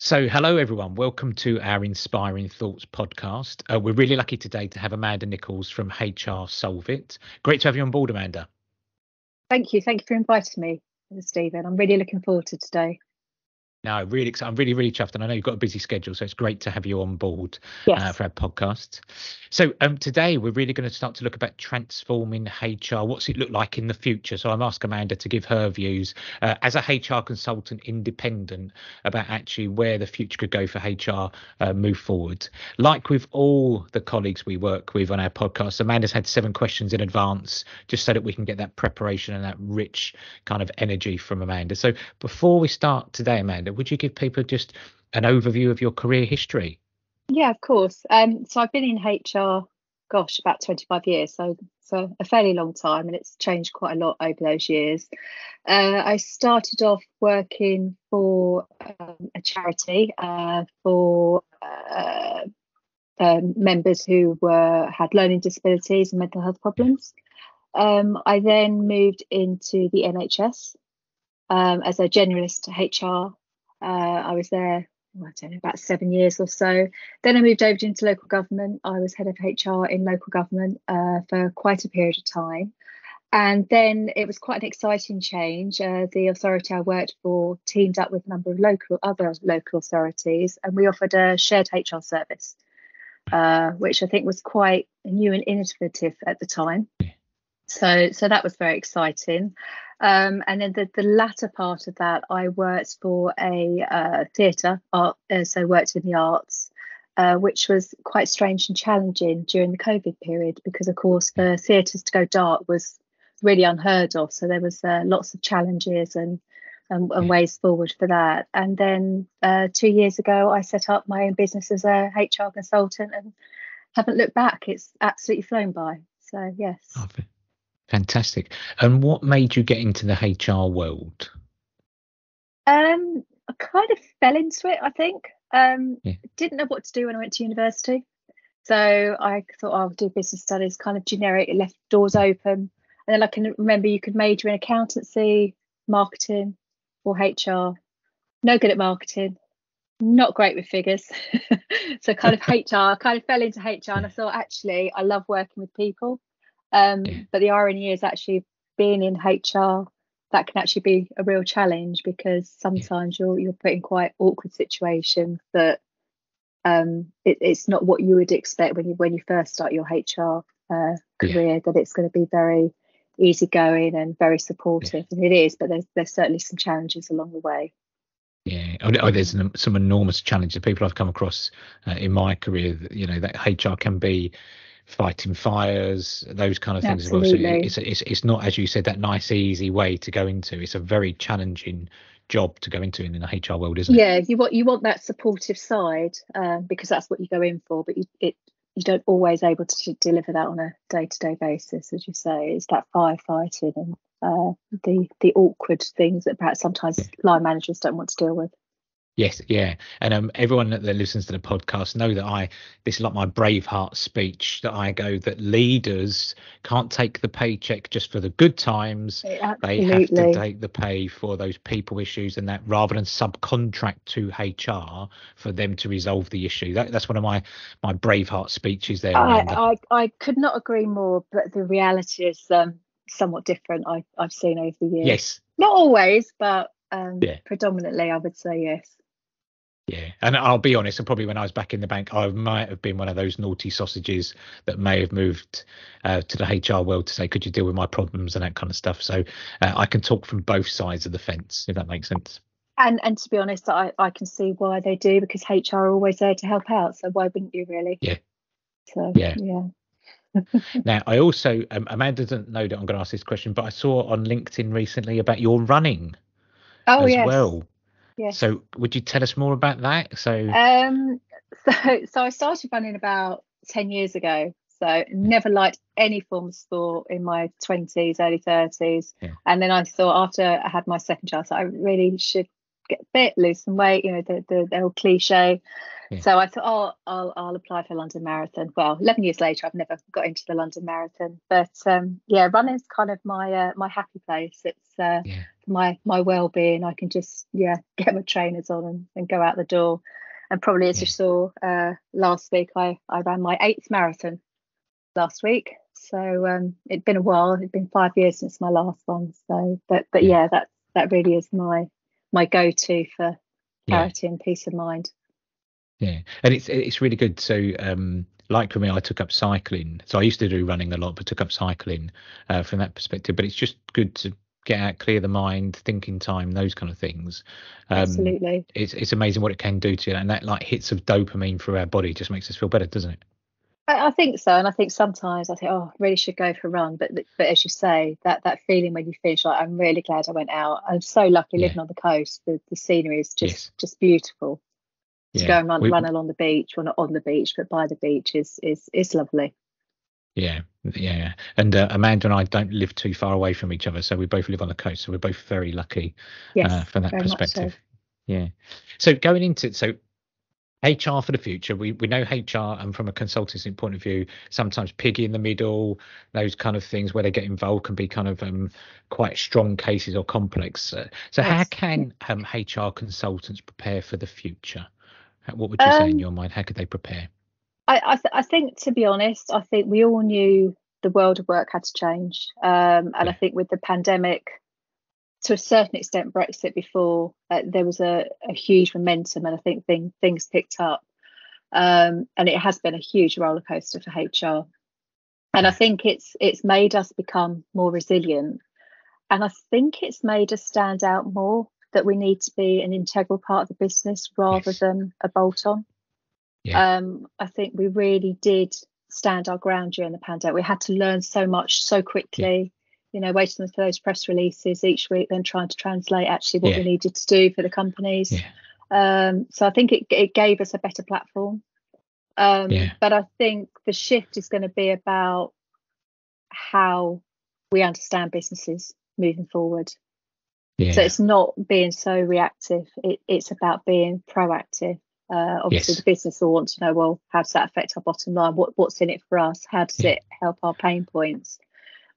So, hello everyone. Welcome to our Inspiring Thoughts podcast. We're really lucky today to have Amanda Nicholls from HR Solve It. Great to have you on board, Amanda. Thank you. Thank you for inviting me, Stephen. I'm really looking forward to today. No, really excited. I'm really chuffed, and I know you've got a busy schedule, so it's great to have you on board Yes. for our podcast. So today we're really going to start to look about transforming HR. What's it look like in the future? So I'm asking Amanda to give her views as a HR consultant, independent, about actually where the future could go for HR move forward. Like with all the colleagues we work with on our podcast, Amanda's had 7 questions in advance, just so that we can get that preparation and that rich kind of energy from Amanda. So before we start today, Amanda, would you give people just an overview of your career history? Yeah, of course. So I've been in HR, about 25 years. So a fairly long time, and it's changed quite a lot over those years. I started off working for a charity for members who had learning disabilities and mental health problems. I then moved into the NHS as a generalist HR. I was there, I don't know, about 7 years or so. Then I moved over into local government. I was head of HR in local government for quite a period of time. And then it was quite an exciting change. The authority I worked for teamed up with a number of other local authorities, and we offered a shared HR service, which I think was quite new and innovative at the time. So that was very exciting. And then the latter part of that, I worked for a theatre, so worked in the arts, which was quite strange and challenging during the COVID period, because, of course, for theatres to go dark was really unheard of. So there was lots of challenges and ways forward for that. And then 2 years ago, I set up my own business as a HR consultant and haven't looked back. It's absolutely flown by. So, yes. Oh, fantastic. And what made you get into the HR world? I kind of fell into it, I think. Didn't know what to do when I went to university. So I thought I'll do business studies, kind of generic. It left doors open. And then I can remember you could major in accountancy, marketing, or HR. No good at marketing, not great with figures. So kind of HR, kind of fell into HR. And I thought, actually, I love working with people. But the irony is, actually being in HR, that can actually be a real challenge, because sometimes you're put in quite awkward situations that it's not what you would expect when you first start your HR career, that it's going to be very easygoing and very supportive, and it is, but there's certainly some challenges along the way. There's some enormous challenges. People I've come across in my career, that HR can be fighting fires, those kind of things. Absolutely. As well. So it's not, as you said, that nice easy way to go into. It's a very challenging job to go into in the HR world, isn't it? Yeah, you want that supportive side, because that's what you go in for, but you don't always able to deliver that on a day-to-day basis. As you say, it's that firefighting and the awkward things that perhaps sometimes line managers don't want to deal with. Yes, yeah. And everyone that listens to the podcast know that this is like my Braveheart speech, that I go that leaders can't take the paycheck just for the good times. Absolutely. They have to take the pay for those people issues, and that rather than subcontract to HR for them to resolve the issue. That's one of my Braveheart speeches there, Amanda. I could not agree more, but the reality is somewhat different. I've seen over the years. Yes. Not always, but predominantly I would say yes. Yeah, and I'll be honest, and probably when I was back in the bank, I might have been one of those naughty sausages that may have moved to the HR world to say, could you deal with my problems and that kind of stuff. So I can talk from both sides of the fence, if that makes sense. And to be honest, I can see why they do, because HR are always there to help out. So why wouldn't you, really? Yeah. So, yeah. Now, I also, Amanda doesn't know that I'm going to ask this question, but I saw on LinkedIn recently about your running as well. Yes. So would you tell us more about that? So I started running about 10 years ago. So never liked any form of sport in my 20s, early 30s. And then I thought, after I had my second child, I really should get fit, lose some weight, the old cliche. So I thought, oh, I'll apply for London Marathon. Well, 11 years later, I've never got into the London Marathon, but yeah, running's kind of my happy place. It's Yeah. my well-being. I can just get my trainers on and go out the door. And probably as you saw last week, I ran my 8th marathon last week. So it'd been a while. It'd been 5 years since my last one. So, but yeah, that really is my go-to for clarity and peace of mind. Yeah, and it's really good. So like for me, I took up cycling. So I used to do running a lot, but took up cycling from that perspective. But it's just good to get out, clear the mind, thinking time, those kind of things. Absolutely. It's amazing what it can do to you, and that like hits of dopamine through our body just makes us feel better, doesn't it? I think so, and I think sometimes I think, oh, I really should go for a run. But as you say, that feeling when you finish, like, I'm really glad I went out. I'm so lucky living on the coast. The scenery is just beautiful. To go and run along the beach, well, not on the beach, but by the beach is lovely. Yeah. And Amanda and I don't live too far away from each other, so we both live on the coast. So we're both very lucky from that perspective. So. Yeah. So going into HR for the future, we know HR, and from a consultancy point of view, sometimes piggy in the middle, those kind of things where they get involved can be kind of quite strong cases or complex. So how can HR consultants prepare for the future? What would you say in your mind? How could they prepare? I think, to be honest, I think we all knew the world of work had to change. And I think with the pandemic, to a certain extent, Brexit before, there was a huge momentum, and I think things picked up. And it has been a huge roller coaster for HR. And I think it's made us become more resilient. And I think it's made us stand out more, that we need to be an integral part of the business rather than a bolt-on. I think we really did stand our ground during the pandemic. We had to learn so much so quickly, waiting for those press releases each week, then trying to translate actually what we needed to do for the companies. So I think it gave us a better platform. But I think the shift is going to be about how we understand businesses moving forward. So it's not being so reactive. It's about being proactive. Obviously, the business will want to know, well, how does that affect our bottom line? What's in it for us? How does it help our pain points?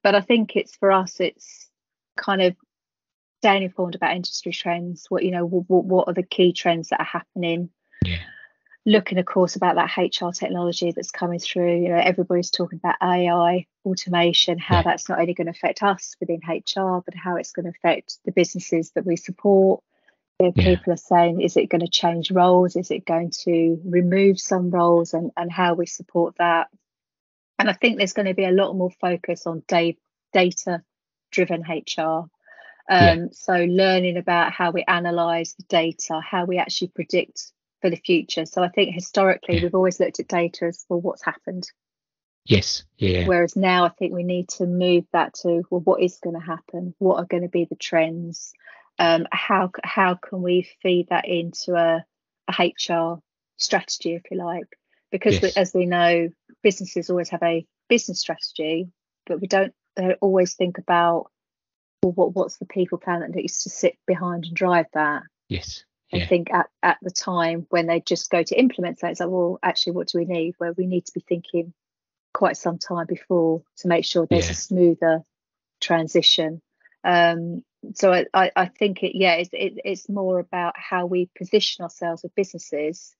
But I think for us, it's kind of staying informed about industry trends. What are the key trends that are happening? Looking, of course, about that HR technology that's coming through. Everybody's talking about AI, automation, how that's not only going to affect us within HR, but how it's going to affect the businesses that we support. People are saying, is it going to change roles? Is it going to remove some roles, and how we support that? And I think there's going to be a lot more focus on data-driven HR. So learning about how we analyse the data, how we actually predict for the future. So I think historically we've always looked at data as, well, what's happened. Whereas now I think we need to move that to, well, what is going to happen? What are going to be the trends? How can we feed that into a HR strategy, if you like? Because as we know, businesses always have a business strategy, but they always think about, well, what's the people plan that needs to sit behind and drive that? I think at the time when they just go to implement that, it's like, well, actually, what do we need? Well, we need to be thinking quite some time before to make sure there's a smoother transition. So I think it's more about how we position ourselves with businesses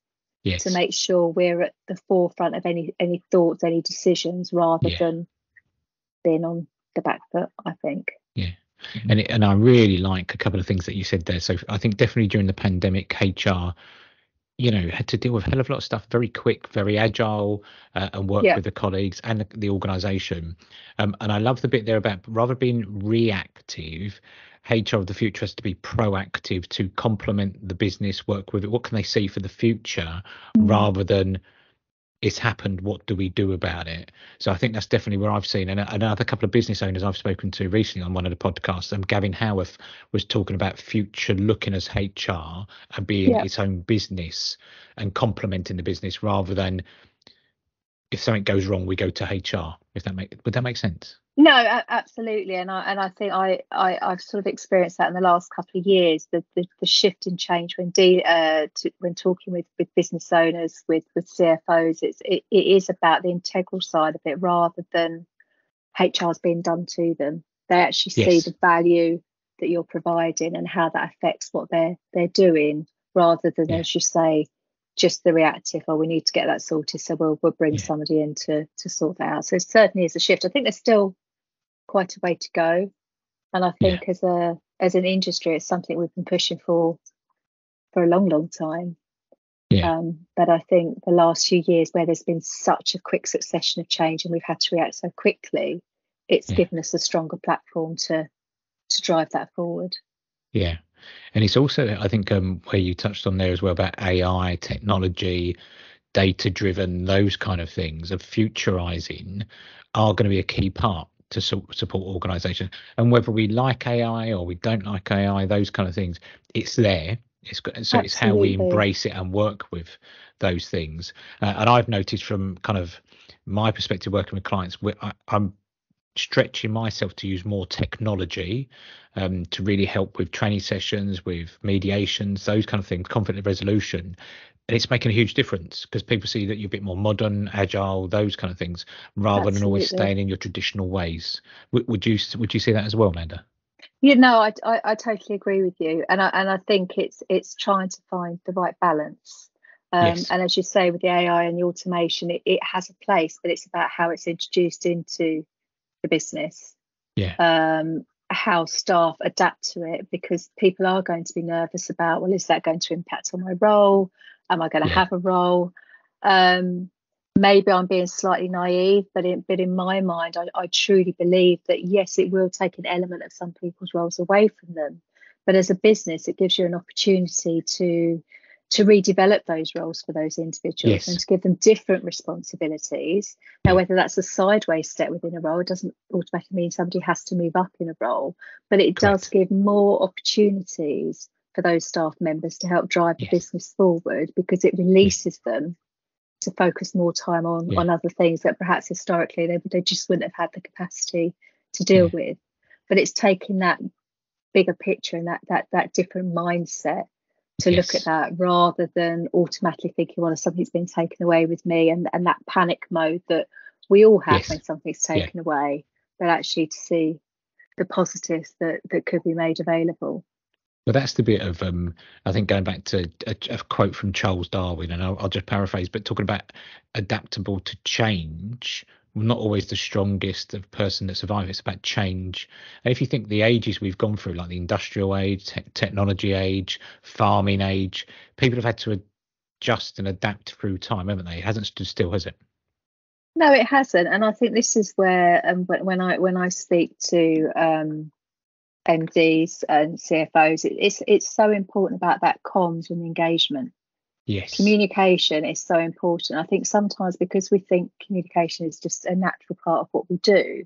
to make sure we're at the forefront of any thoughts, any decisions, rather than being on the back foot, I think. And I really like a couple of things that you said there. So I think definitely during the pandemic, HR, had to deal with a hell of a lot of stuff very quick, very agile, and work with the colleagues and the organisation. And I love the bit there about, rather being reactive, HR of the future has to be proactive to complement the business, work with it. What can they see for the future, rather than it's happened, what do we do about it? So I think that's definitely where I've seen, and another couple of business owners I've spoken to recently on one of the podcasts, Gavin Howarth was talking about future looking as HR and being its own business and complementing the business, rather than if something goes wrong, we go to HR. Would that make sense? No, absolutely, and I think I've sort of experienced that in the last couple of years. The shift in change when talking with business owners, with CFOs, it is about the integral side of it rather than HR's being done to them. They actually see Yes. the value that you're providing and how that affects what they're doing, rather than, Yeah. as you say, just the reactive. Oh, we need to get that sorted, so we'll bring Yeah. somebody in to sort that out. So it certainly is a shift. I think there's still quite a way to go, and I Yeah. think as an industry, it's something we've been pushing for a long time. Yeah. But I think the last few years, where there's been such a quick succession of change and we've had to react so quickly, it's Yeah. given us a stronger platform to drive that forward. Yeah. And it's also, I think, where you touched on there as well about AI, technology, data driven, those kind of things of futurizing are going to be a key part to support organizations. And whether we like AI or we don't like AI, those kind of things, it's there. So it's how we Absolutely. embrace it and work with those things. And I've noticed from kind of my perspective working with clients, I'm stretching myself to use more technology to really help with training sessions, with mediations, those kind of things, conflict resolution. And it's making a huge difference because people see that you're a bit more modern, agile, those kind of things, rather than always Absolutely. staying in your traditional ways. Would you see that as well, Amanda? You know, I totally agree with you, and I think it's trying to find the right balance. Yes. And as you say, with the AI and the automation, it has a place, but it's about how it's introduced into the business, Yeah. how staff adapt to it, because people are going to be nervous about, well, is that going to impact on my role? Am I going to Yeah. have a role? Maybe I'm being slightly naive, but in my mind, I truly believe that yes, it will take an element of some people's roles away from them, but as a business, it gives you an opportunity to redevelop those roles for those individuals and Yes. to give them different responsibilities. Now, Yeah. whether that's a sideways step within a role, it doesn't automatically mean somebody has to move up in a role, but it does Correct. give more opportunities for those staff members to help drive the Yes. business forward, because it Yeah. releases them to focus more time Yeah. on other things that perhaps historically they just wouldn't have had the capacity to deal Yeah. with. But it's taking that bigger picture and that different mindset to look at Yes. that, rather than automatically thinking, well, something's been taken away with me, and that panic mode that we all have Yes. when something's Yeah. taken away, but actually to see the positives that could be made available. Well, that's the bit of I think going back to a quote from Charles Darwin, and I'll just paraphrase, but talking about adaptable to change, not always the strongest of person that survives. It's about change. And if you think the ages we've gone through, like the industrial age, technology age, farming age, people have had to adjust and adapt through time, haven't they? It hasn't stood still, has it? No, it hasn't, and I think this is where when I speak to MDs and CFOs, it's so important about that comms and engagement. Yes. Communication is so important. I think sometimes because we think communication is just a natural part of what we do,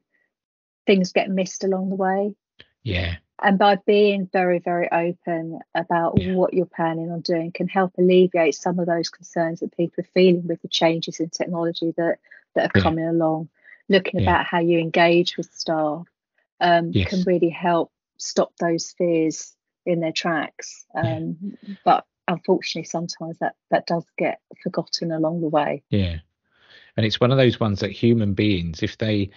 things get missed along the way. Yeah. And by being very, very open about Yeah. what you're planning on doing can help alleviate some of those concerns that people are feeling with the changes in technology that are Yeah. coming along. Looking Yeah. about how you engage with staff can Yes. really help stop those fears in their tracks. Yeah. But unfortunately, sometimes that does get forgotten along the way. Yeah. And it's one of those ones that human beings, if they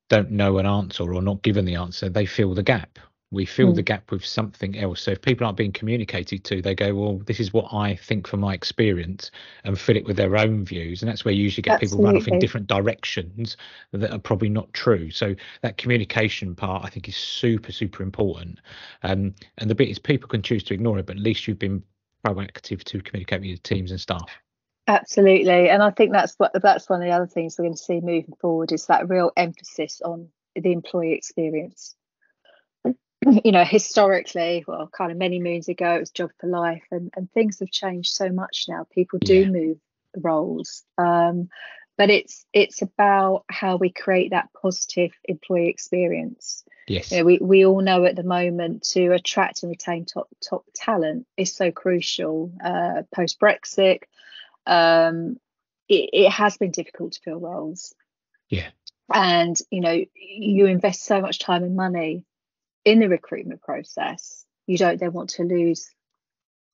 don't know an answer or not given the answer, they fill the gap. We fill the Mm, gap with something else. So if people aren't being communicated to, they go, well, this is what I think from my experience, and fill it with their own views. And that's where you usually get people run off in absolutely. different directions that are probably not true. So that communication part, I think, is super, super important. And the bit is people can choose to ignore it, but at least you've been proactive to communicate with your teams and staff. Absolutely, and I think that's one of the other things we're going to see moving forward, is that real emphasis on the employee experience. You know, historically, well, kind of many moons ago, it was job for life, and things have changed so much now. People do Yeah. move roles, but it's about how we create that positive employee experience. You Yes. know, we all know at the moment, to attract and retain top talent is so crucial. Post Brexit, um, it has been difficult to fill roles. Yeah. And, you invest so much time and money in the recruitment process. You don't then want to lose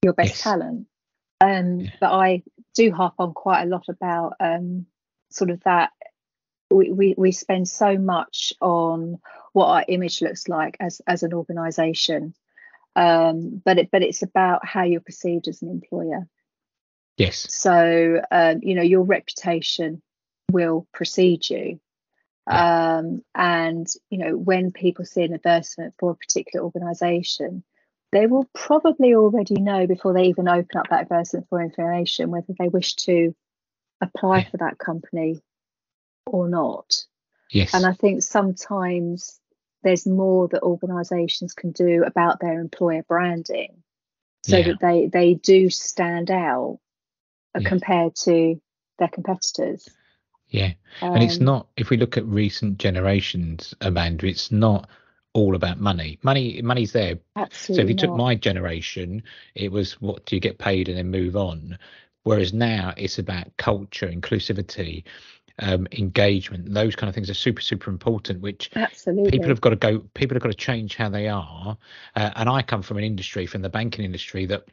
your best Yes. talent. Yeah. But I do harp on quite a lot about sort of that. We spend so much on what our image looks like as an organisation, but it's about how you're perceived as an employer. Yes. So your reputation will precede you. Yeah. And when people see an advertisement for a particular organisation, they will probably already know before they even open up that advertisement for information whether they wish to apply Yeah. for that company or not. And Yes. I think sometimes there's more that organisations can do about their employer branding so Yeah. that they do stand out Yeah. compared to their competitors. Yeah. And it's not, if we look at recent generations, Amanda, it's not all about money. Money's there. So if Absolutely you took not. my generation, it was what do you get paid and then move on. Whereas now it's about culture, inclusivity, engagement. Those kind of things are super, super important, which Absolutely. people have got to change how they are. And I come from an industry, from the banking industry, that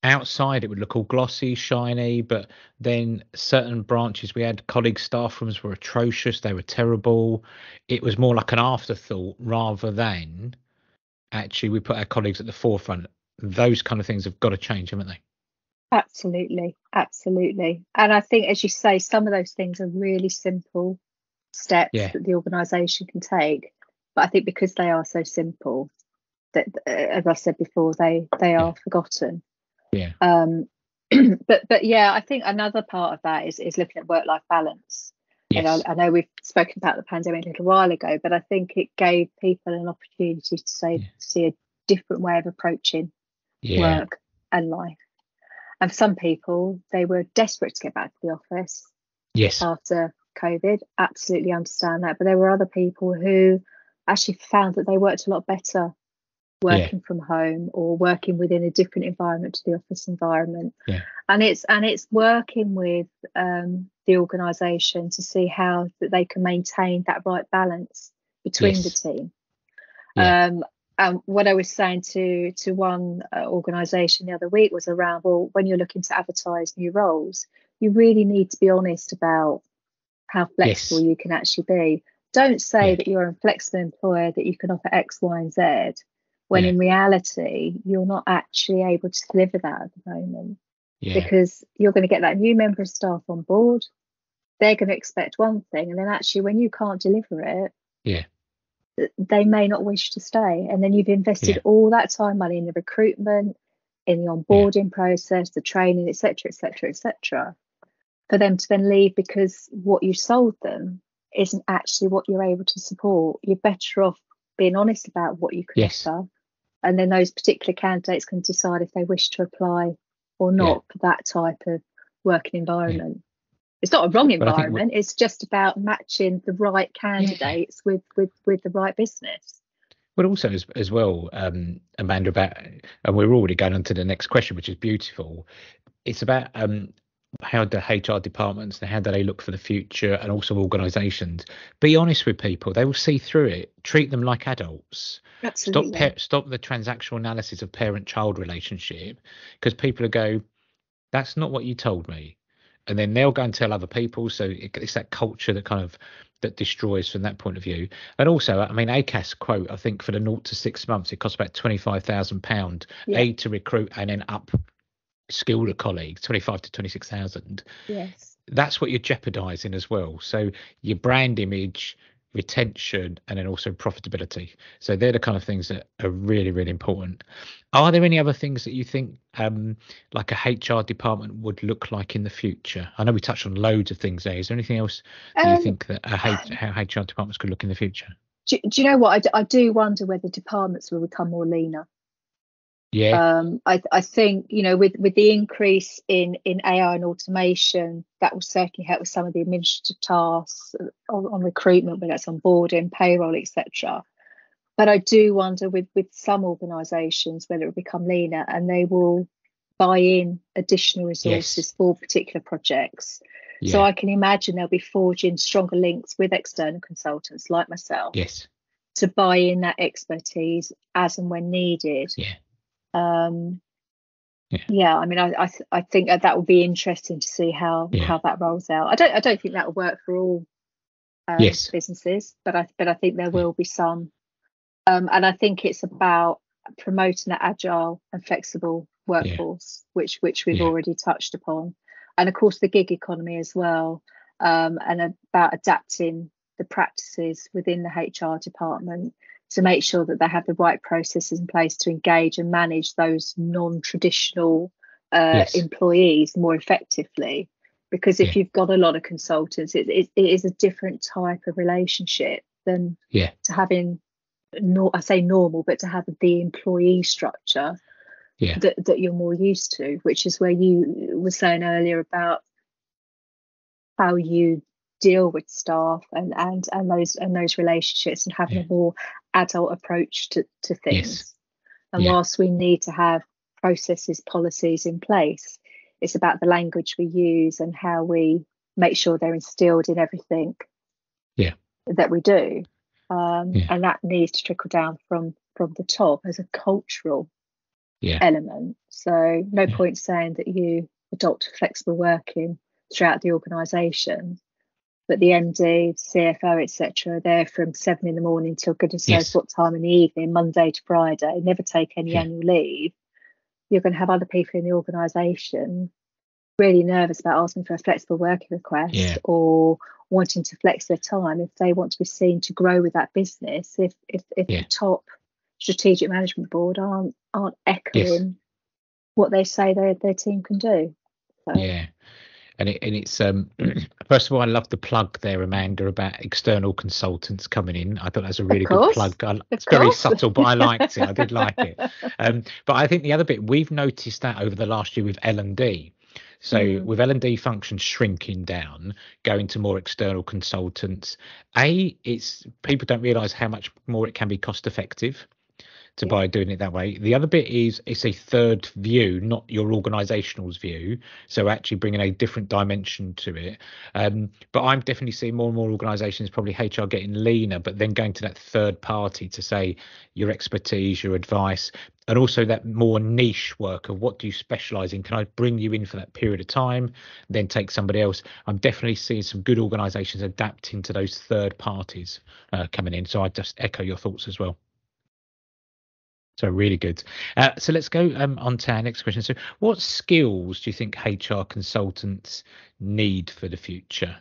outside it would look all glossy, shiny, but then certain branches we had, colleague staff rooms were atrocious, they were terrible. It was more like an afterthought rather than actually we put our colleagues at the forefront. Those kind of things have got to change, haven't they? Absolutely. Absolutely. And I think, as you say, some of those things are really simple steps Yeah. that the organisation can take. But I think because they are so simple, that, as I said before, they Yeah. are forgotten. Yeah. Um, but yeah, I think another part of that is looking at work-life balance. And Yes. I know we've spoken about the pandemic a little while ago, but I think it gave people an opportunity to Yeah. see a different way of approaching Yeah. work and life. And for some people, they were desperate to get back to the office Yes. after COVID. Absolutely understand that. But there were other people who actually found that they worked a lot better Yeah. working from home or working within a different environment to the office environment. Yeah. And it's working with the organisation to see how that they can maintain that right balance between the Yes. team. Yeah. And what I was saying to one organisation the other week was around, well, when you're looking to advertise new roles, you really need to be honest about how flexible Yes. you can actually be. Don't say Yeah. that you're a flexible employer, that you can offer X, Y, and Z, when Yeah. in reality, you're not actually able to deliver that at the moment, Yeah. because you're going to get that new member of staff on board. They're going to expect one thing, and then actually, when you can't deliver it, Yeah. they may not wish to stay. And then you've invested Yeah. all that time, money in the recruitment, in the Yeah. onboarding process, the training, etc., etc., etc., for them to then leave because what you sold them isn't actually what you're able to support. You're better off being honest about what you can Yes. offer, and then those particular candidates can decide if they wish to apply or Yeah. not for that type of working Yeah. environment. It's not a wrong But I think environment. It's just about matching the right yeah. candidates with the right business. But also as well, Amanda, about, and we're already going on to the next question, which is beautiful. It's about how the HR departments and how do they look for the future, and also organisations. Be honest with people; they will see through it. Treat them like adults. Absolutely. Stop the transactional analysis of parent-child relationship, because people will go, "That's not what you told me," and then they'll go and tell other people. So it's that culture that kind of that destroys from that point of view. And also, I mean, ACAS quote, I think for the 0 to 6 months, it costs about £25,000 Yeah. to recruit and then up skill a colleague, 25 to 26,000. Yes. That's what you're jeopardizing as well. So your brand image, retention, and then also profitability. So they're the kind of things that are really, really important. Are there any other things that you think like a HR department would look like in the future? I know we touched on loads of things there. Is there anything else that you Um, think that how HR departments could look in the future? do you know what? I do wonder whether departments will become more leaner. Yeah. I think, with the increase in AI and automation, that will certainly help with some of the administrative tasks on recruitment, whether that's onboarding, payroll, etc. But I do wonder with some organisations whether it will become leaner, and they will buy in additional resources Yes. for particular projects. So Yeah. I can imagine they'll be forging stronger links with external consultants like myself Yes. to buy in that expertise as and when needed. Yeah. Um, Yeah. yeah, I mean, I think that will be interesting to see how Yeah. that rolls out. I don't think that will work for all Yes. businesses, but I think there Yeah. will be some. And I think it's about promoting that agile and flexible Yeah. workforce, which we've Yeah. already touched upon, and of course the gig economy as well, and about adapting the practices within the HR department to make sure that they have the right processes in place to engage and manage those non-traditional Yes. employees more effectively. Because if Yeah. you've got a lot of consultants, it is a different type of relationship than Yeah. to having, I say normal, but to have the employee structure Yeah. that you're more used to, which is where you were saying earlier about how you deal with staff and those relationships and having Yeah. a more adult approach to Yes. things. And Yeah. whilst we need to have processes, policies in place, it's about the language we use and how we make sure they're instilled in everything Yeah. that we do. Yeah. And that needs to trickle down from the top as a cultural Yeah. element. So no Yeah. point saying that you adopt flexible working throughout the organisation, but the MD, CFO, etc., are there from 7 in the morning till goodness knows Yes. what time in the evening, Monday to Friday, never take any Yeah. annual leave. You're going to have other people in the organisation really nervous about asking for a flexible working request Yeah. or wanting to flex their time if they want to be seen to grow with that business. If the Yeah. top strategic management board aren't Yes. echoing what they say their team can do. So, Yeah. And it's first of all, I love the plug there, Amanda, about external consultants coming in. I thought that was a of really good course, plug. of It's very course. subtle, but I liked it. I did like it. But I think the other bit we've noticed that over the last year with L&D. So Mm, with L&D functions shrinking down, going to more external consultants, it's people don't realise how much more it can be cost effective to yeah, by doing it that way. The other bit is it's a third view, not your organisational's view. So actually bringing a different dimension to it. But I'm definitely seeing more and more organisations, probably HR getting leaner, but then going to that third party to say your expertise, your advice, and also that more niche work of what do you specialise in? Can I bring you in for that period of time, then take somebody else? I'm definitely seeing some good organisations adapting to those third parties coming in. So I just echo your thoughts as well. So really good. So let's go on to our next question. So what skills do you think HR consultants need for the future?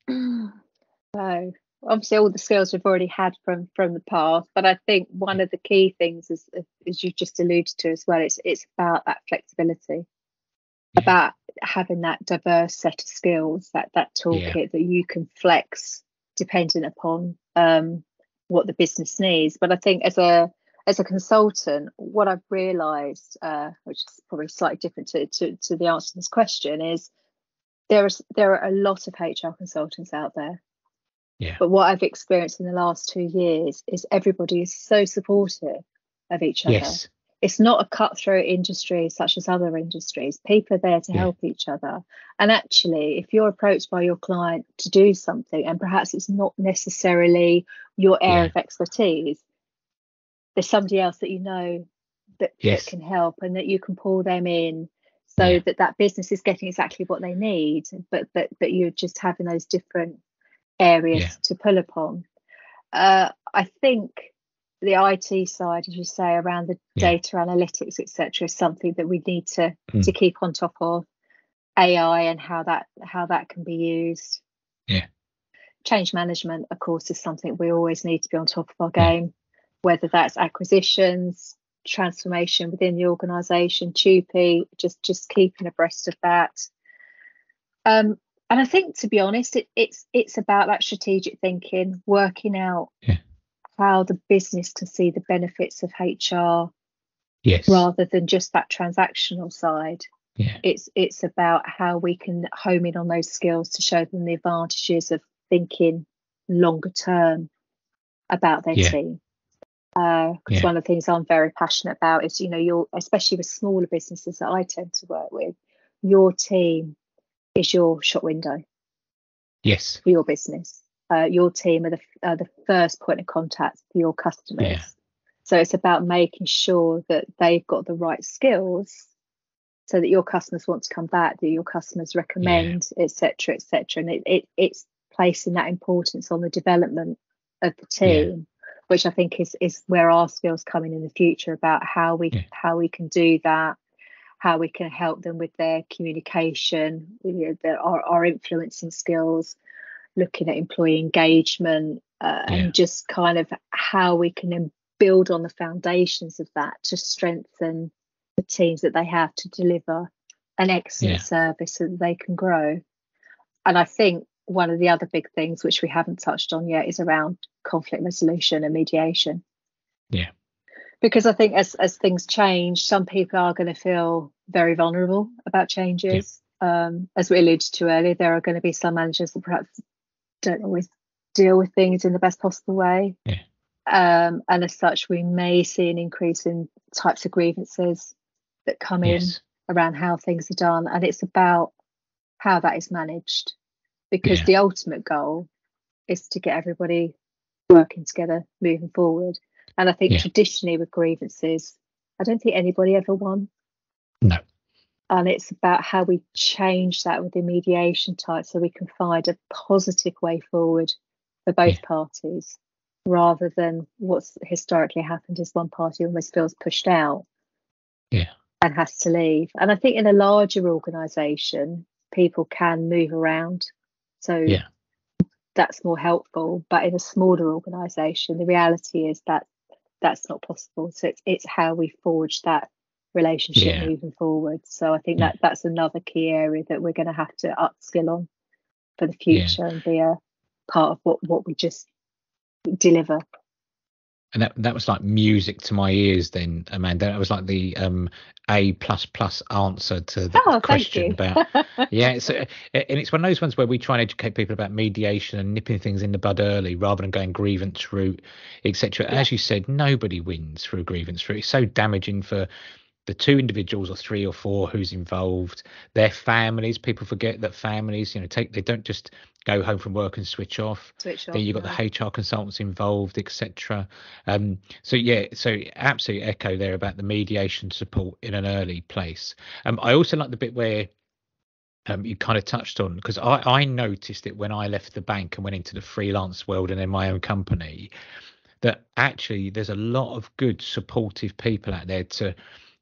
so obviously all the skills we've already had from the past, but I think one Yeah. of the key things is, as you just alluded to as well, it's about that flexibility, Yeah. about having that diverse set of skills, that Yeah. toolkit that you can flex depending upon what the business needs. But I think as a consultant, what I've realised, which is probably slightly different to the answer to this question, is there are a lot of HR consultants out there. Yeah. But what I've experienced in the last 2 years is everybody is so supportive of each other. Yes. It's not a cutthroat industry such as other industries. People are there to Yeah. help each other. And actually, if you're approached by your client to do something, and perhaps it's not necessarily your area Yeah. of expertise, there's somebody else that you know that Yes. can help and that you can pull them in so Yeah. that that business is getting exactly what they need, but you're just having those different areas Yeah. to pull upon. I think the IT side, as you say, around the Yeah. data analytics, etc., is something that we need to Mm. keep on top of. AI and how that can be used. Yeah. Change management, of course, is something we always need to be on top of our Yeah. game, whether that's acquisitions, transformation within the organisation, TUPE, just keeping abreast of that. And I think, to be honest, it's about that strategic thinking, working out Yeah. how the business can see the benefits of HR Yes. rather than just that transactional side. Yeah. It's about how we can home in on those skills to show them the advantages of thinking longer term about their Yeah. team. Because one of the things I'm very passionate about is, you're, especially with smaller businesses that I tend to work with, your team is your shop window. Yes. For your business. Your team are the first point of contact for your customers. Yeah. So it's about making sure that they've got the right skills so that your customers want to come back, that your customers recommend, etc., etc. And it's placing that importance on the development of the team, which I think is where our skills come in the future, about how we can do that, how we can help them with their communication, our influencing skills, looking at employee engagement, and just kind of how we can then build on the foundations of that to strengthen the teams that they have to deliver an excellent service so that they can grow. And I think one of the other big things which we haven't touched on yet is around conflict resolution and mediation. Yeah. Because I think as things change, some people are going to feel very vulnerable about changes. As we alluded to earlier, there are going to be some managers that perhaps don't always deal with things in the best possible way. And as such, we may see an increase in types of grievances that come in around how things are done. And it's about how that is managed, because the ultimate goal is to get everybody working together, moving forward. And I think traditionally with grievances, I don't think anybody ever won. No. And it's about how we change that with the mediation type so we can find a positive way forward for both parties, rather than what's historically happened is one party almost feels pushed out and has to leave. And I think in a larger organisation, people can move around. So that's more helpful. But in a smaller organisation, the reality is that that's not possible. So it's how we forge that relationship moving forward. So I think that's another key area that we're going to have to upskill on for the future and be a part of what we just deliver. And that was like music to my ears then, Amanda. That was like the A++ answer to the question about so, and it's one of those ones where we try and educate people about mediation and nipping things in the bud early rather than going grievance route, etc. As you said, nobody wins through a grievance route. It's so damaging for the two individuals or three or four who's involved, their families. People forget that families, they don't just go home from work and switch off. Then you've got the HR consultants involved, etc. So absolutely echo there about the mediation support in an early place. I also like the bit where you kind of touched on, because I noticed it when I left the bank and went into the freelance world and in my own company, that actually there's a lot of good supportive people out there to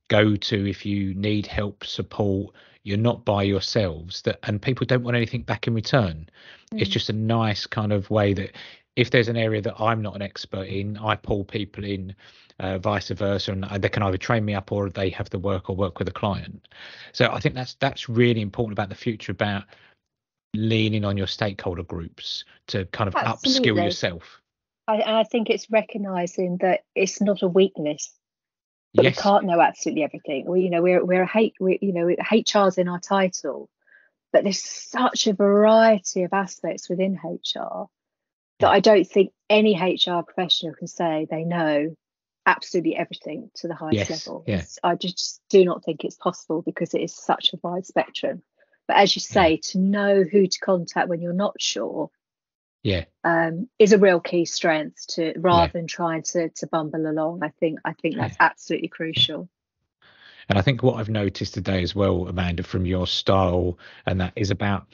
go to if you need help, support. You're not by yourselves, and people don't want anything back in return. It's just a nice kind of way that if there's an area that I'm not an expert in, I pull people in, vice versa, and they can either train me up or they have the work or work with a client. So I think that's really important about the future, about leaning on your stakeholder groups to kind of upskill yourself. I think it's recognizing that it's not a weakness. But we can't know absolutely everything. HR's in our title, but there's such a variety of aspects within HR that I don't think any HR professional can say they know absolutely everything to the highest level. I just do not think it's possible, because it is such a wide spectrum. But as you say, to know who to contact when you're not sure is a real key strength, to rather than trying to bumble along. I think that's absolutely crucial. And I think what I've noticed today as well, Amanda, from your style, and that is about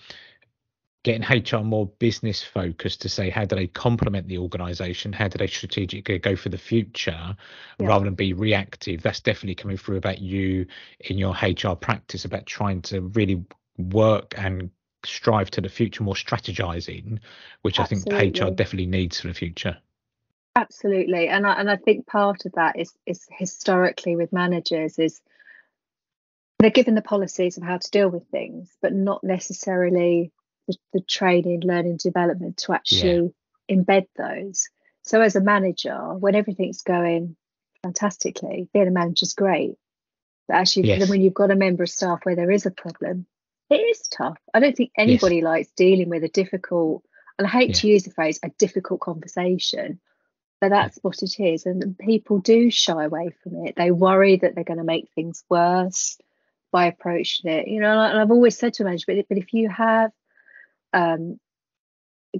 getting HR more business focused, to say how do they complement the organisation, how do they strategically go for the future rather than be reactive. That's definitely coming through about you in your HR practice, about trying to really work and strive to the future, more strategizing, which I think HR definitely needs for the future. Absolutely. And I think part of that is historically with managers is they're given the policies of how to deal with things, but not necessarily the training, learning, development to actually embed those. So as a manager, when everything's going fantastically, being a manager is great. But actually, when you've got a member of staff where there is a problem, it is tough. I don't think anybody likes dealing with a difficult, and I hate to use the phrase, a difficult conversation. But that's what it is. And people do shy away from it. They worry that they're going to make things worse by approaching it. You know, and I've always said to management, but if you have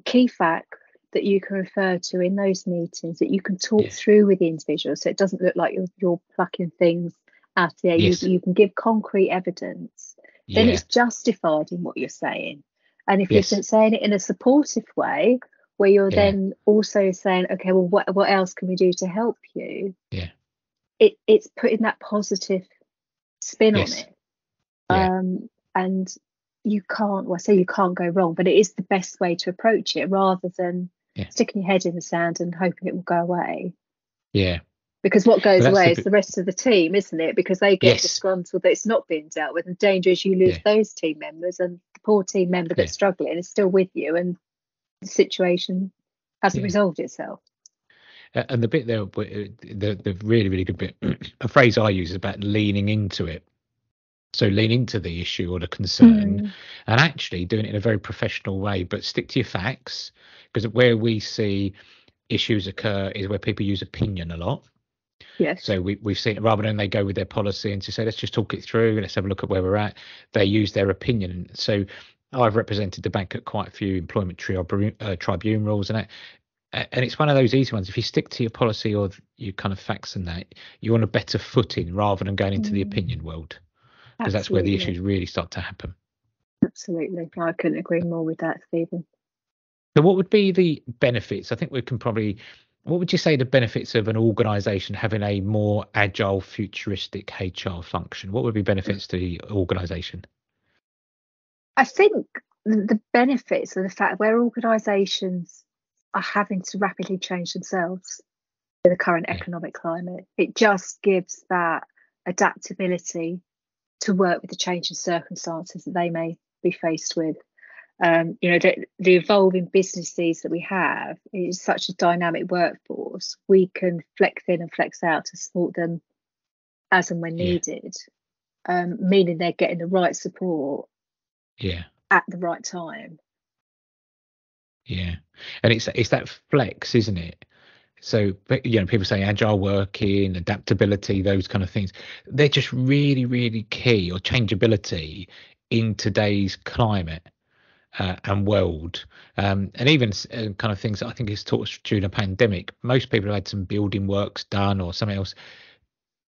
key facts that you can refer to in those meetings, that you can talk through with the individual, so it doesn't look like you're plucking things out of the air. You can give concrete evidence, then it's justified in what you're saying. And if you're saying it in a supportive way, where you're then also saying, okay, well, what else can we do to help you? It's putting that positive spin on it. And you can't, well, I say you can't go wrong, but it is the best way to approach it, rather than sticking your head in the sand and hoping it will go away. Because what goes away is the rest of the team, isn't it? Because they get disgruntled that it's not being dealt with. And the danger is you lose those team members, and the poor team member that's struggling is still with you, and the situation hasn't resolved itself. And the bit there, the really, really good bit, a phrase I use is about leaning into it. So lean into the issue or the concern and actually doing it in a very professional way, but stick to your facts, because where we see issues occur is where people use opinion a lot. So we've seen it, rather than they go with their policy and to say, let's just talk it through, let's have a look at where we're at, they use their opinion. So I've represented the bank at quite a few employment tribunals, and it's one of those easy ones. If you stick to your policy or your kind of facts and that, you're on a better footing rather than going into the opinion world, because that's where the issues really start to happen. Absolutely. I couldn't agree more with that, Stephen. So what would be the benefits? I think we can probably, what would you say the benefits of an organisation having a more agile, futuristic HR function? What would be benefits to the organisation? I think the benefits are the fact where organisations are having to rapidly change themselves in the current economic climate. It just gives that adaptability to work with the changing circumstances that they may be faced with. You know, the evolving businesses that we have is such a dynamic workforce. We can flex in and flex out to support them as and when needed, meaning they're getting the right support at the right time. And it's that flex, isn't it? So, you know, people say agile working, adaptability, those kind of things, they're just really, really key, or changeability in today's climate and world. And even kind of things that I think is taught us during a pandemic. Most people have had some building works done or something else,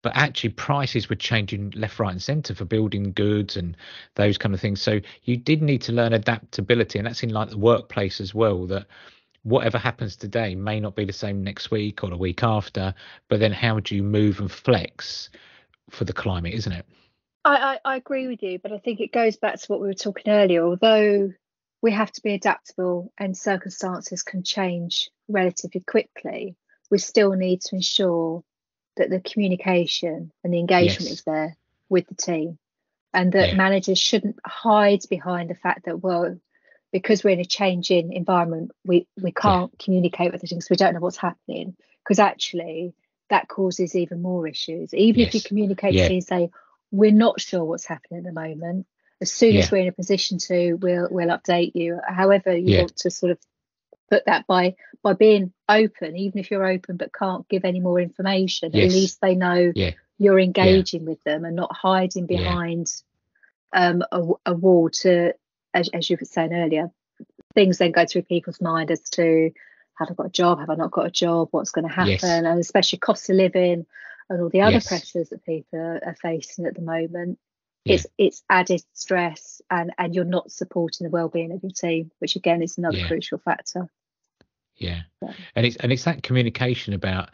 but actually prices were changing left, right and centre for building goods and those kind of things. So you did need to learn adaptability, and that's in like the workplace as well, that whatever happens today may not be the same next week or the week after, but then how do you move and flex for the climate, isn't it? I agree with you, but I think it goes back to what we were talking earlier. Although we have to be adaptable and circumstances can change relatively quickly, we still need to ensure that the communication and the engagement is there with the team, and that managers shouldn't hide behind the fact that, well, because we're in a changing environment, we can't communicate with the things, we don't know what's happening, because actually that causes even more issues. Even if you communicate to and say, we're not sure what's happening at the moment, as soon as we're in a position to, we'll update you. However you want to sort of put that, by being open, even if you're open but can't give any more information, at least they know you're engaging with them and not hiding behind a wall to, as you were saying earlier, things then go through people's mind as to, have I got a job, have I not got a job, what's going to happen, and especially cost of living and all the other pressures that people are facing at the moment. It's added stress, and you're not supporting the well-being of your team, which again is another crucial factor. And it's that communication about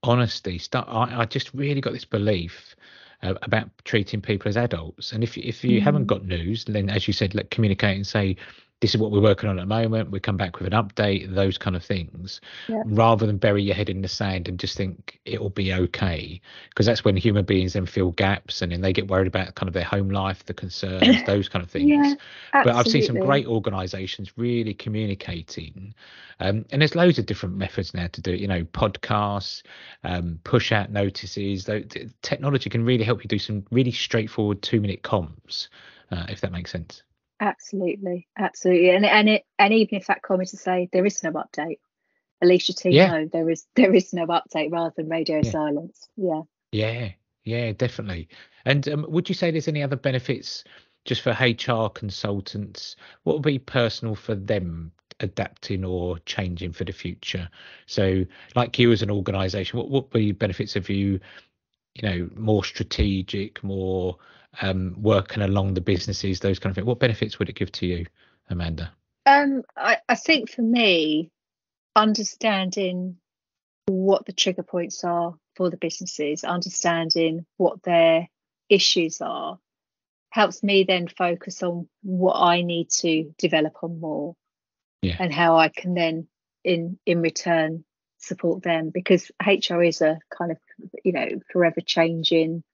honesty. I just really got this belief about treating people as adults, and if you haven't got news, then as you said, communicate and say, this is what we're working on at the moment, we come back with an update, those kind of things, rather than bury your head in the sand and just think it'll be okay, because that's when human beings then feel gaps, and then they get worried about kind of their home life, the concerns, those kind of things. But I've seen some great organizations really communicating, and there's loads of different methods now to do it, you know, podcasts, push out notices. Technology can really help you do some really straightforward 2-minute comms, if that makes sense. Absolutely. And even if that comment to say there is no update, at least your team Yeah. know there is no update rather than radio Yeah. silence. Yeah. Yeah. Yeah, definitely. And would you say there's any other benefits just for HR consultants? What would be personal for them adapting or changing for the future? So, like you as an organisation, what would be benefits of you? More strategic, more working along the businesses, those kind of things. What benefits would it give to you, Amanda? I think for me, understanding what the trigger points are for the businesses, understanding what their issues are, helps me then focus on what I need to develop on more, Yeah. and how I can then in return support them, because HR is a kind of forever changing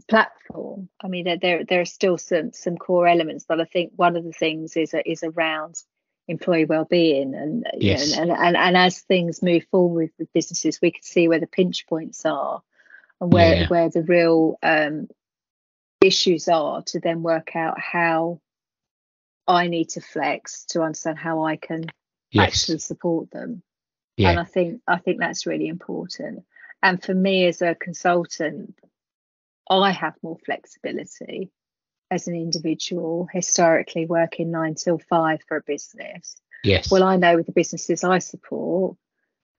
platform. I mean, there are still some core elements, but I think one of the things is around employee well-being, and Yes. and as things move forward with businesses, we can see where the pinch points are and Yeah. where the real issues are, to then work out how I need to flex to understand how I can actually support them. Yeah. And I think that's really important. And for me as a consultant, I have more flexibility as an individual, historically working 9 till 5 for a business. Yes. Well, I know with the businesses I support,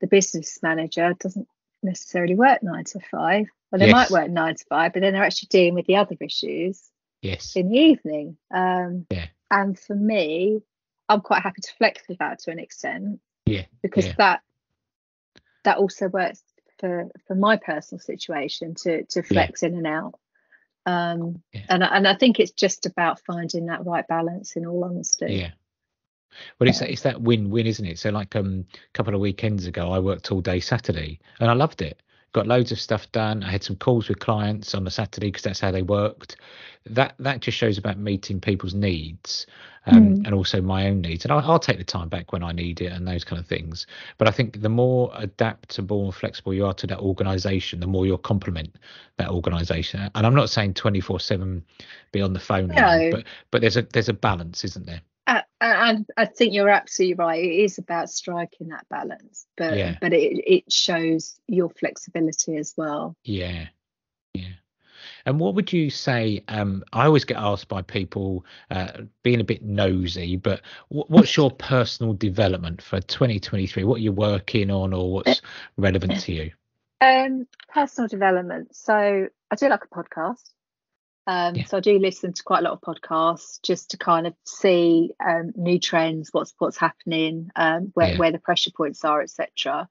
the business manager doesn't necessarily work 9 to 5. Well, they might work 9 to 5, but then they're actually dealing with the other issues in the evening. And for me, I'm quite happy to flex with that to an extent. Yeah. Because that also works for my personal situation, to flex in and out. And I think it's just about finding that right balance, in all honesty. Yeah. Well, it's that win-win, isn't it? So, like a couple of weekends ago, I worked all day Saturday, and I loved it. Got loads of stuff done. I had some calls with clients on the Saturday because that's how they worked. That just shows about meeting people's needs, and also my own needs. And I'll take the time back when I need it and those kind of things. But I think the more adaptable and flexible you are to that organisation, the more you'll complement that organisation. And I'm not saying 24/7 be on the phone line, but there's a balance, isn't there? And I think you're absolutely right. It is about striking that balance, but it shows your flexibility as well. Yeah. And what would you say? I always get asked by people, being a bit nosy, but what's your personal development for 2023? What are you working on, or what's relevant to you? Personal development. So I do like a podcast. So I do listen to quite a lot of podcasts, just to kind of see new trends, what's happening, where the pressure points are, etc.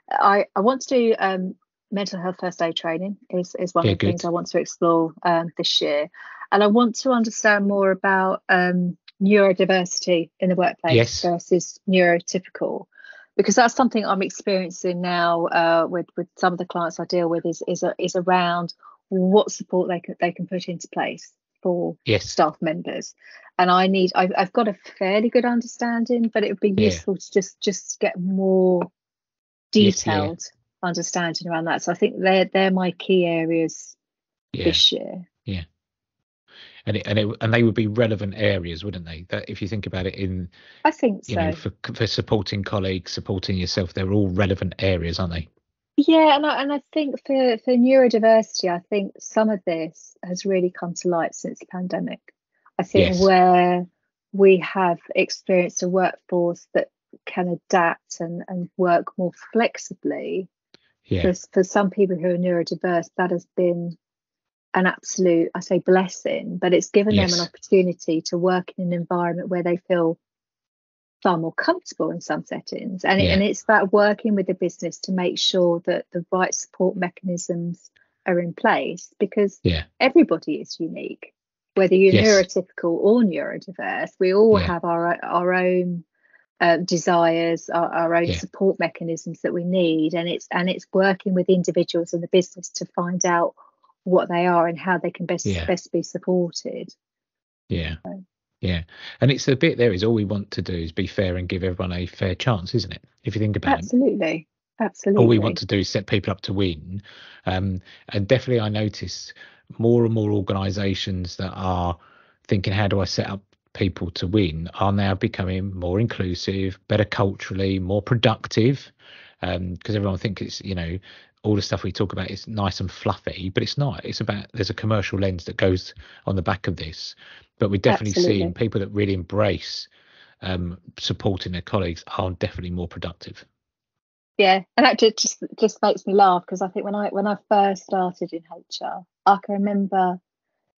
I want to do mental health first aid training is one of the things I want to explore this year. And I want to understand more about neurodiversity in the workplace versus neurotypical, because that's something I'm experiencing now with some of the clients I deal with, is around what support they can put into place for staff members. And I've got a fairly good understanding, but it would be useful to just get more detailed understanding around that. So I think they're my key areas this year. And they would be relevant areas, wouldn't they? That, if you think about it, I think so. For supporting colleagues, supporting yourself, they're all relevant areas, aren't they? Yeah, and I think for neurodiversity, I think some of this has really come to light since the pandemic. I think where we have experienced a workforce that can adapt and work more flexibly. For some people who are neurodiverse, that has been an absolute, I say, blessing, but it's given them an opportunity to work in an environment where they feel far more comfortable in some settings, and it's about working with the business to make sure that the right support mechanisms are in place, because everybody is unique, whether you're neurotypical or neurodiverse. We all have our own desires, our own support mechanisms that we need, and it's working with individuals in the business to find out what they are and how they can best be supported. And it's the bit there is all we want to do is be fair and give everyone a fair chance, isn't it? If you think about it. Absolutely. All we want to do is set people up to win. And definitely I notice more and more organisations that are thinking, how do I set up people to win are now becoming more inclusive, better culturally, more productive. Because everyone thinks it's, all the stuff we talk about is nice and fluffy, but it's not. It's about, there's a commercial lens that goes on the back of this. But we're definitely seeing people that really embrace supporting their colleagues are definitely more productive. Yeah, and that just makes me laugh, because I think when I first started in HR, I can remember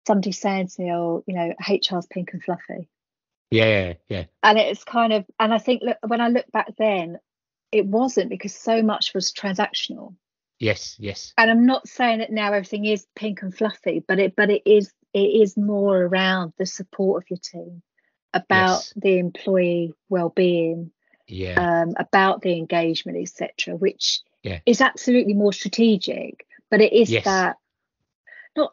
somebody saying to me, "Oh, HR's pink and fluffy." Yeah. And it's kind of, and I think, look, when I look back then, it wasn't, because so much was transactional. Yes. And I'm not saying that now everything is pink and fluffy, but it is more around the support of your team, about the employee well-being, about the engagement, etc., which is absolutely more strategic. But it is that,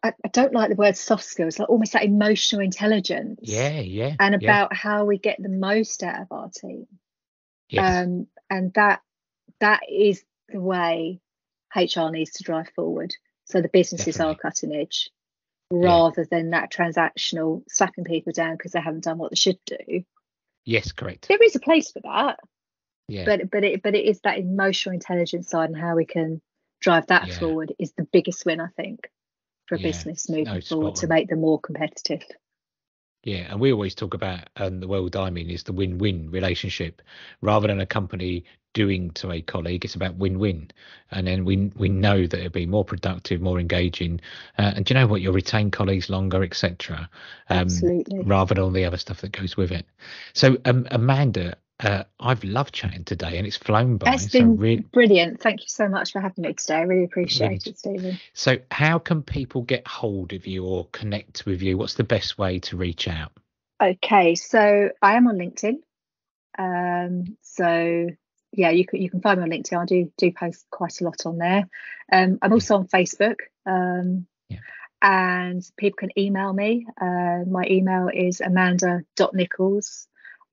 I don't like the word soft skills, like almost that emotional intelligence, and about how we get the most out of our team. And that is the way HR needs to drive forward, so the businesses are cutting edge, rather than that transactional slapping people down because they haven't done what they should do. Yes, correct. There is a place for that, but it is that emotional intelligence side, and how we can drive that forward is the biggest win, I think, for a business moving forward, to make them more competitive. Yeah, and we always talk about, the world I'm in is the win-win relationship, rather than a company doing to a colleague. It's about win-win, and then we know that it'll be more productive, more engaging, and you know what, you'll retain colleagues longer, etc. Absolutely. Rather than all the other stuff that goes with it. So, Amanda, I've loved chatting today, and it's flown by. It's been brilliant. Thank you so much for having me today. I really appreciate it, Stephen. So how can people get hold of you or connect with you? What's the best way to reach out? Okay, so I am on LinkedIn. So yeah, you can find me on LinkedIn. I do post quite a lot on there. I'm also on Facebook. And people can email me. My email is amanda.nicholls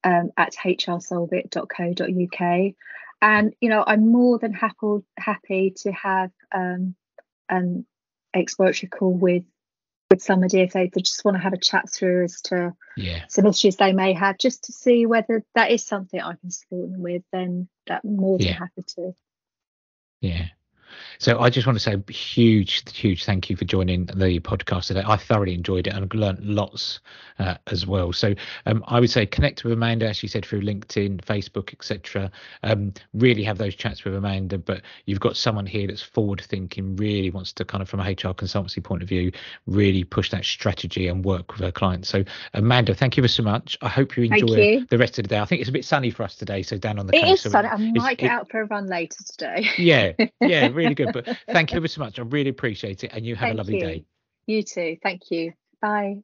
at hrsolveit.co.uk. And I'm more than happy to have an exploratory call with somebody if they just want to have a chat through as to some issues they may have, just to see whether that is something I can support them with. Then that more than happy to. Yeah. So I just want to say a huge thank you for joining the podcast today. I thoroughly enjoyed it and learned lots as well. So I would say connect with Amanda, as she said, through LinkedIn, Facebook, etc. Really have those chats with Amanda. But you've got someone here that's forward thinking, really wants to kind of, from a HR consultancy point of view, really push that strategy and work with her clients. So Amanda, thank you so much. I hope you enjoy the rest of the day. I think it's a bit sunny for us today, so down on the coast. It is sunny. I might get out for a run later today. Yeah, really good. But thank you ever so much. I really appreciate it. And you have a lovely day. You too. Thank you. Bye.